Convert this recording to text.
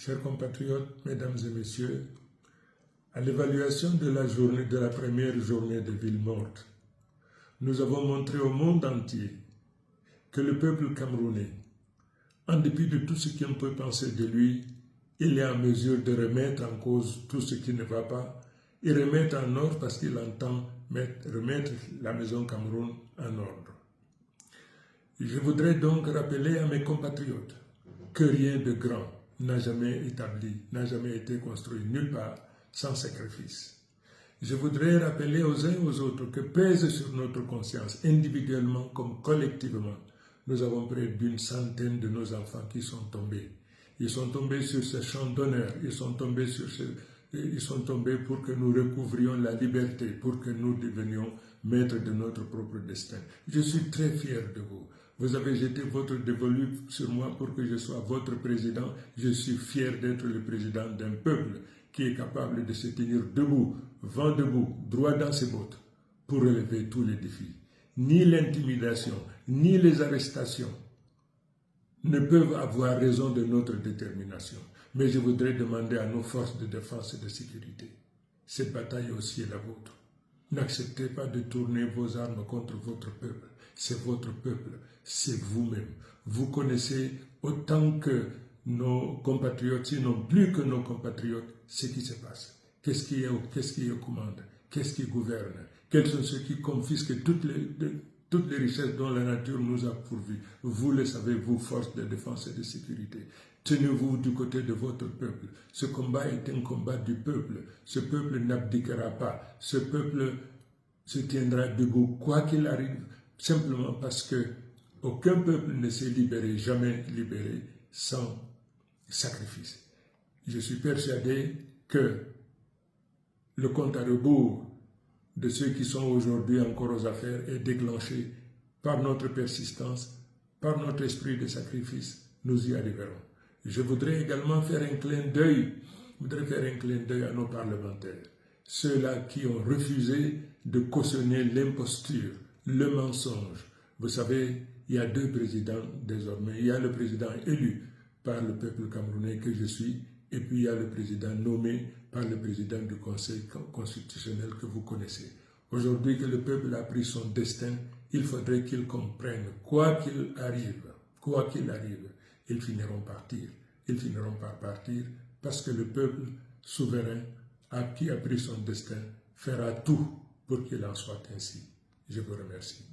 Chers compatriotes, mesdames et messieurs, à l'évaluation de la première journée de Ville morte, nous avons montré au monde entier que le peuple camerounais, en dépit de tout ce qu'on peut penser de lui, il est en mesure de remettre en cause tout ce qui ne va pas et remettre en ordre parce qu'il entend remettre la maison Cameroun en ordre. Je voudrais donc rappeler à mes compatriotes que rien de grand n'a jamais été construit nulle part sans sacrifice. Je voudrais rappeler aux uns et aux autres que pèse sur notre conscience, individuellement comme collectivement, nous avons près d'une centaine de nos enfants qui sont tombés. Ils sont tombés sur ce champ d'honneur, ils sont tombés pour que nous recouvrions la liberté, pour que nous devenions maîtres de notre propre destin. Je suis très fier de vous. Vous avez jeté votre dévolu sur moi pour que je sois votre président. Je suis fier d'être le président d'un peuple qui est capable de se tenir debout, vent debout, droit dans ses bottes, pour relever tous les défis. Ni l'intimidation, ni les arrestations ne peuvent avoir raison de notre détermination. Mais je voudrais demander à nos forces de défense et de sécurité, cette bataille aussi est la vôtre. N'acceptez pas de tourner vos armes contre votre peuple. C'est votre peuple, c'est vous-même. Vous connaissez autant que nos compatriotes, sinon plus que nos compatriotes, ce qui se passe. Qu'est-ce qui est aux commandes? Qu'est-ce qui gouverne? Quels sont ceux qui confisquent toutes les richesses dont la nature nous a pourvues? Vous le savez, vous, forces de défense et de sécurité. Tenez-vous du côté de votre peuple. Ce combat est un combat du peuple. Ce peuple n'abdiquera pas. Ce peuple se tiendra debout, quoi qu'il arrive, simplement parce que aucun peuple ne s'est libéré, jamais libéré, sans sacrifice. Je suis persuadé que le compte à rebours de ceux qui sont aujourd'hui encore aux affaires est déclenché par notre persistance, par notre esprit de sacrifice. Nous y arriverons. Je voudrais également faire un clin d'œil à nos parlementaires, ceux-là qui ont refusé de cautionner l'imposture, le mensonge. Vous savez, il y a deux présidents désormais. Il y a le président élu par le peuple camerounais que je suis, et puis il y a le président nommé par le président du Conseil constitutionnel que vous connaissez. Aujourd'hui que le peuple a pris son destin, il faudrait qu'il comprenne, quoi qu'il arrive, ils finiront par partir, parce que le peuple souverain qui a pris son destin fera tout pour qu'il en soit ainsi. Je vous remercie.